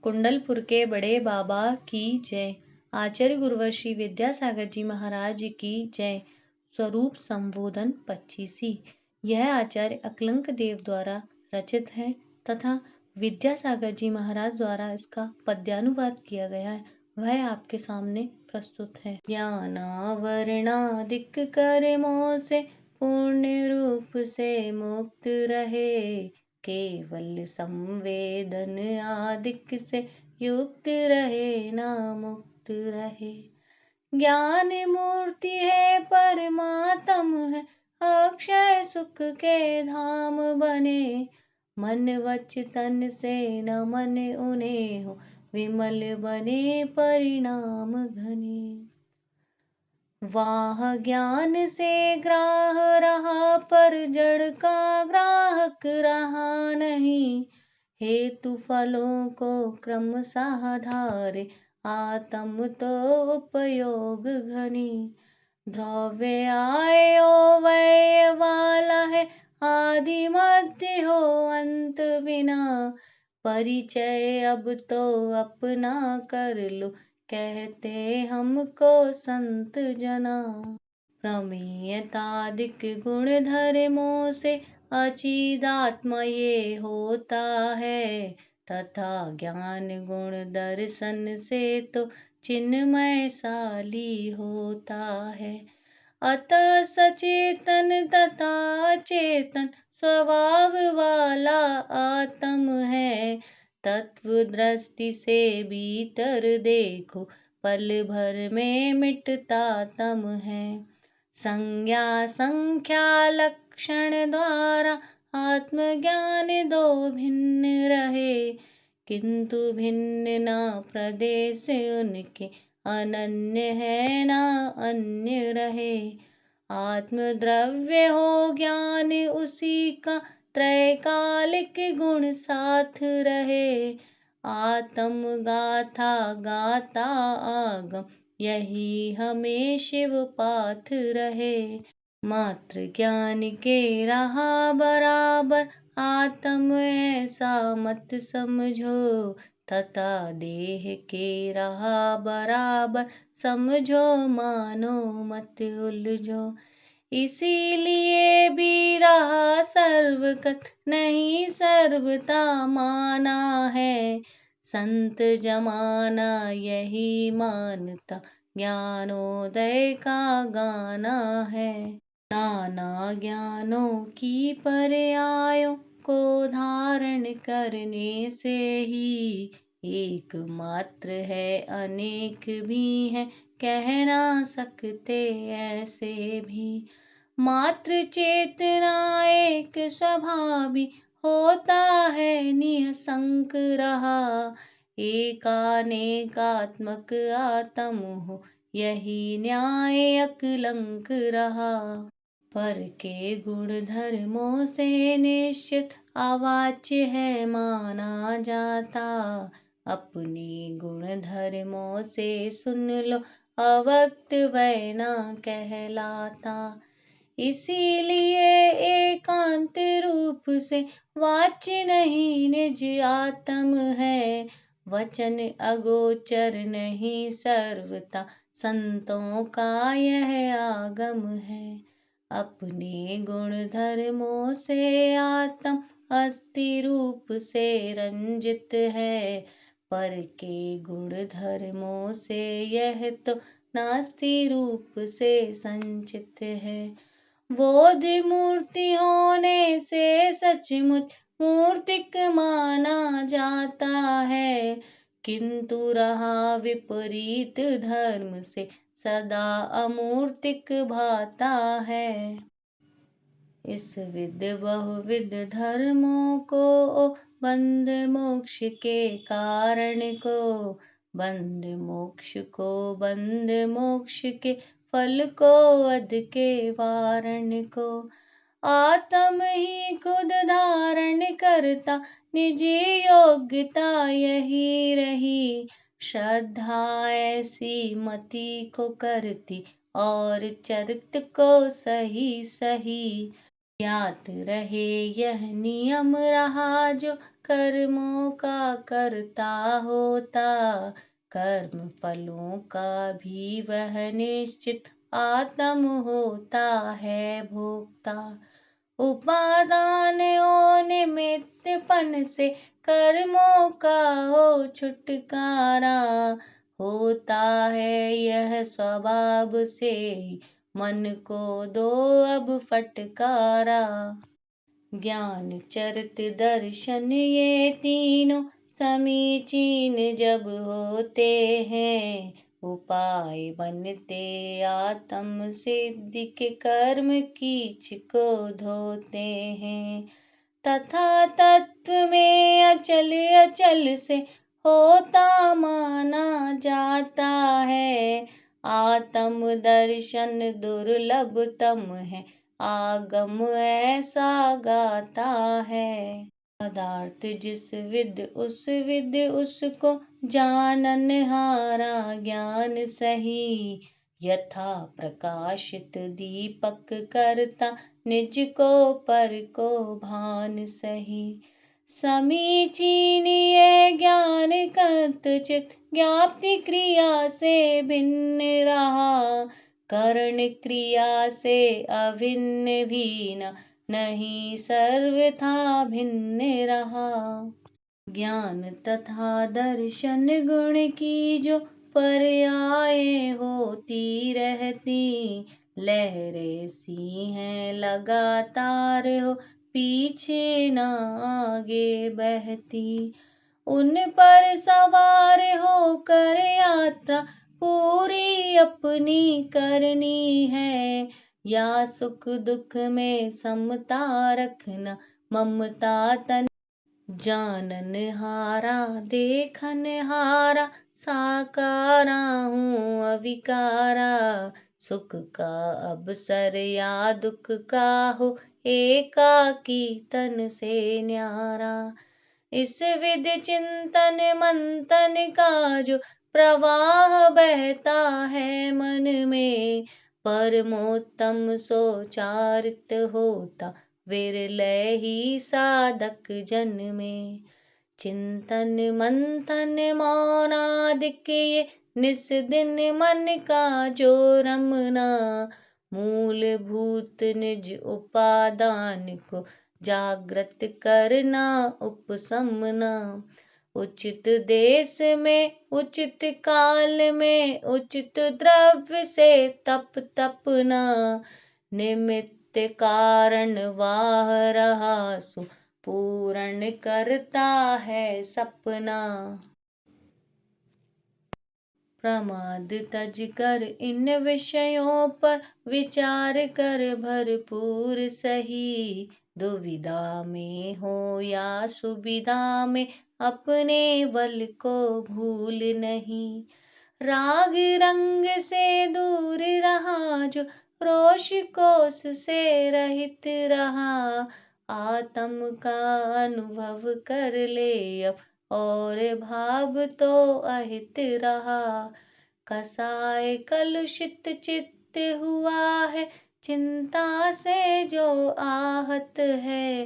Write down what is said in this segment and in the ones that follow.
कुंडलपुर के बड़े बाबा की जय। आचार्य गुरुवर्षी विद्यासागर जी महाराज की जय। स्वरूप संबोधन 25। यह आचार्य अकलंक देव द्वारा रचित है तथा विद्यासागर जी महाराज द्वारा इसका पद्यानुवाद किया गया है। वह आपके सामने प्रस्तुत है। ज्ञानावरणादिक कर्मों से पूर्ण रूप से मुक्त रहे, केवल संवेदन आदिक से युक्त रहे, ना मुक्त रहे। ज्ञान मूर्ति है, परमात्म है, अक्षय सुख के धाम बने। मन वच तन से न मन उन्हें हो, विमल बने परिणाम घने। वाह ज्ञान से ग्राह रहा, पर जड़ का ग्राहक रहा नहीं। हेतु फलों को क्रम साधारे, आत्म तो उपयोग घनी। द्रव्य आयो व्यय वाला है, आदि मध्य हो अंत बिना। परिचय अब तो अपना कर लो, कहते हमको संत जना। प्रमेयतादिक गुण धर्मों से अचिदात्मा ये होता है, तथा ज्ञान गुण दर्शन से तो चिन्मयशाली होता है। अतः सचेतन तथा चेतन स्वभाव वाला आत्म है। तत्व दृष्टि से भीतर देखो, पल भर में मिटता तम है। संज्ञा संख्या लक्षण द्वारा आत्मज्ञान दो भिन्न रहे, किंतु भिन्न ना प्रदेश उनके, अनन्य है ना अन्य रहे। आत्मद्रव्य हो ज्ञान उसी का, त्रैकालिक गुण साथ रहे। आत्म गाथा गाता आगम, यही हमें शिव पाथ रहे। मात्र ज्ञान के रहा बराबर, आत्म ऐसा मत समझो, तथा देह के रहा बराबर, समझो मानो मत उलझो। इसीलिए भी रहा सर्वगत, नहीं सर्वता माना है। संत जमाना यही मानता, ज्ञानोदय का गाना है। नाना ज्ञानों की पर्यायों को धारण करने से ही एक मात्र है, अनेक भी है, कह ना सकते ऐसे भी। मात्र चेतना एक स्वभावी होता है, निसंक रहा। एकानेकात्मक आत्म हो, यही न्याय अकलंक रहा। पर के गुण धर्मों से निश्चित अवाच्य है माना जाता। अपने गुण धर्मों से सुन लो, अवक्त वै ना कहलाता। इसीलिए एकांत रूप से वाच्य नहीं निज आत्म है। वचन अगोचर नहीं सर्वता, संतों का यह आगम है। अपने गुण धर्मों से आत्म अस्थि रूप से रंजित है, पर के गुण धर्मों से यह तो नास्ति रूप से संचित है। बोध मूर्ति होने से सचमुच मूर्तिक माना जाता है, किंतु रहा विपरीत धर्म से सदा अमूर्तिक भाता है। इस विद बहुविध धर्मों को, बंध मोक्ष के कारण को, बंध मोक्ष को, बंध मोक्ष के फल को, अध के वारण को। आत्म ही खुद धारण करता, निजी योग्यता यही रही। श्रद्धा ऐसी मति को करती, और चरित को सही सही। ज्ञात रहे यह नियम रहा, जो कर्मों का कर्ता होता, कर्म फलों का भी वह निश्चित आत्म होता है भोक्ता। उपादान ओ निमित्तपन से कर्मों का हो छुटकारा, होता है यह स्वभाव से ही, मन को दो अब फटकारा। ज्ञान चरित दर्शन ये तीनों समीचीन जब होते हैं, उपाय बनते आत्म सिद्धि के, कर्म कीच को धोते हैं। तथा तत्व में अचल अचल से होता माना जाता है, आत्म दर्शन दुर्लभतम है, आगम ऐसा गाता है। पदार्थ जिस विद उस विद उसको जानन हारा, ज्ञान सही यथा प्रकाशित दीपक करता, निज को पर को भान सही। समीचीन ये ज्ञान कथचित ज्ञाप्ति क्रिया से भिन्न रहा, करण क्रिया से अभिन्न भी नहीं सर्वथा भिन्न रहा। ज्ञान तथा दर्शन गुण की जो पर्याय होती रहती, लहरें सी हैं लगातार हो पीछे न आगे बहती। उन पर सवार होकर यात्रा पूरी अपनी करनी है, या सुख दुख में समता रखना, ममता तन जानन हारा, देखन हारा, साकारा हूँ अविकारा। सुख का अवसर या दुख का हो एकाकी तन से न्यारा। इस विध चिंतन मंथन का जो प्रवाह बहता है मन में, परमोत्तम सो चारित होता, विरले ही साधक जन में। चिंतन मंथन मौनादिक ये निस दिन मन का जो रमना, मूलभूत निज उपादान को जागृत करना उपशमना। उचित देश में उचित काल में उचित द्रव्य से तप तपना, निमित्त कारण वाह रहा सो पूर्ण करता है सपना। प्रमाद तज कर इन विषयों पर विचार कर भरपूर सही, दुविधा में हो या सुविधा में अपने बल को भूल नहीं। राग रंग से दूर रहा जो रोष कोष से रहित रहा, आत्म का अनुभव कर ले अब और भाव तो अहित रहा। कसाय कलुषित चित्त हुआ है चिंता से जो आहत है,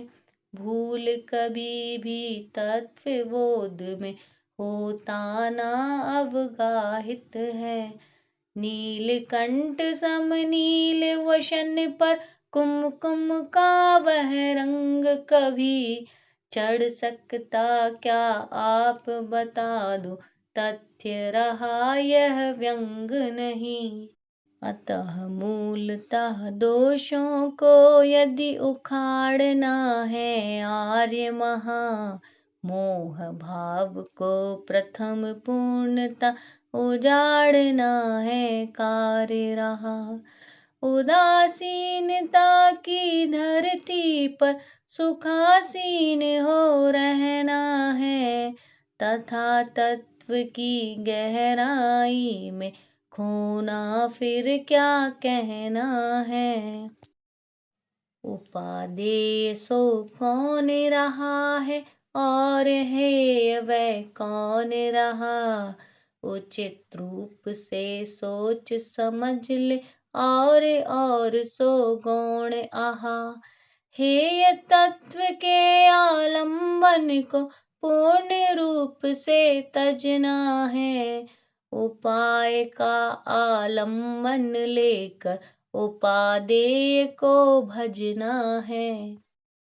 भूल कभी भी तत्व बोध में होता ना अवगाहित है। नीलकंठ सम नील वशन पर कुमकुम का वह रंग कभी चढ़ सकता क्या आप बता दो, तथ्य रहा यह व्यंग नहीं। अतः मूलतः दोषों को यदि उखाड़ना है आर्य महा, मोह भाव को प्रथम पूर्णता उजाड़ना है कार्य रहा। उदासीनता की धरती पर सुखासीन हो रहना है, तथा तत्व की गहराई में खोना फिर क्या कहना है। उपादेय सो कौन रहा है और हेय वह कौन रहा, उचित रूप से सोच समझ ले और सो गौण आहा। हेय तत्व के आलम्बन को पूर्ण रूप से तजना है। उपाय का आलम्बन लेकर उपादेय को भजना है।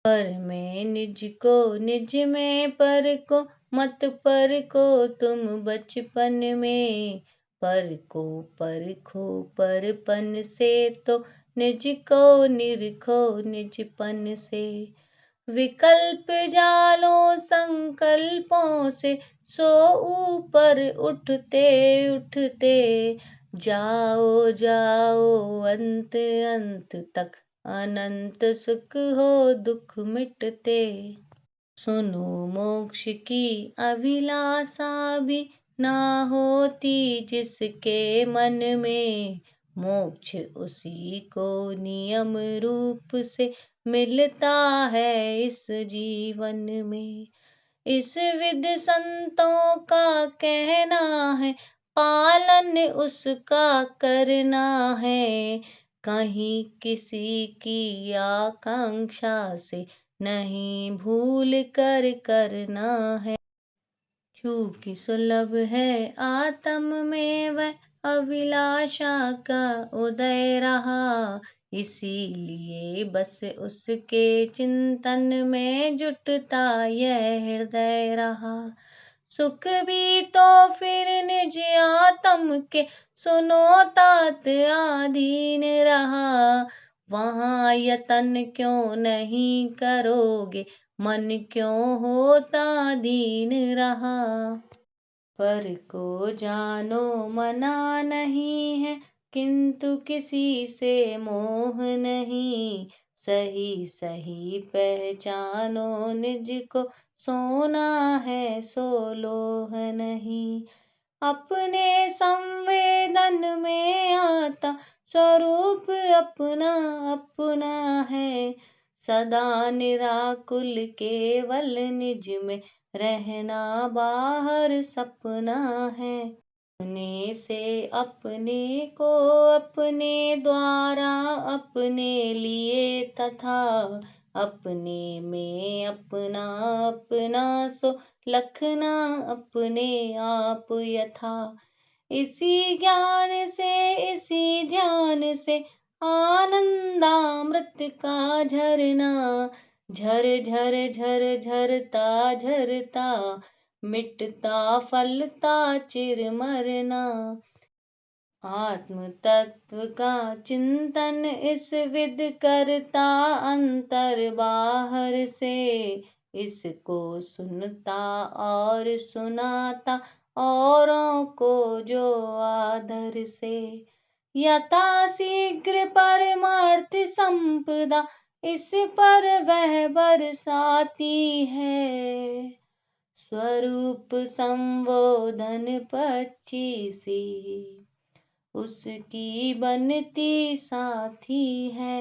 पर में निज को निज में पर को मत पर को तुम बचपन में। पर को परखो परपन से तो निज को निरखो निजपन से। विकल्प जालों संकल्पों से सो ऊपर उठते उठते। जाओ जाओ अंत अंत तक अनंत सुख हो दुख मिटते। सुनो मोक्ष की अभिलाषा भी ना होती जिसके मन में। मोक्ष उसी को नियम रूप से मिलता है इस जीवन में। इस विद संतों का कहना है पालन उसका करना है। कहीं किसी की आकांक्षा से नहीं भूल कर करना है। चूँकि सुलभ है आत्म में वह अभिलाषा का उदय रहा। इसीलिए बस उसके चिंतन में जुटता यह हृदय रहा। सुख भी तो फिर निज आत्म के सुनो तात आधीन रहा। वहाँ यतन क्यों नहीं करोगे मन क्यों होता दीन रहा। पर को जानो मना नहीं है किंतु किसी से मोह नहीं। सही सही पहचानो निज को सोना है सो लोह नहीं। अपने संवेदन में आता स्वरूप अपना अपना है। सदा निराकुल केवल निज में रहना बाहर सपना है। अपने से अपने को अपने द्वारा अपने लिए तथा अपने में अपना अपना सो लखना अपने आप यथा। इसी ज्ञान से इसी ध्यान से आनंदामृत का झरना झर झर झर झरता झरता मिटता फलता चिर मरना। आत्म तत्व का चिंतन इस विद करता अंतर बाहर से। इसको सुनता और सुनाता औरों को जो आदर से। यथा शीघ्र परमार्थ संपदा इस पर वह बरसाती है। स्वरूप संबोधन 25 उसकी बनती साथी है।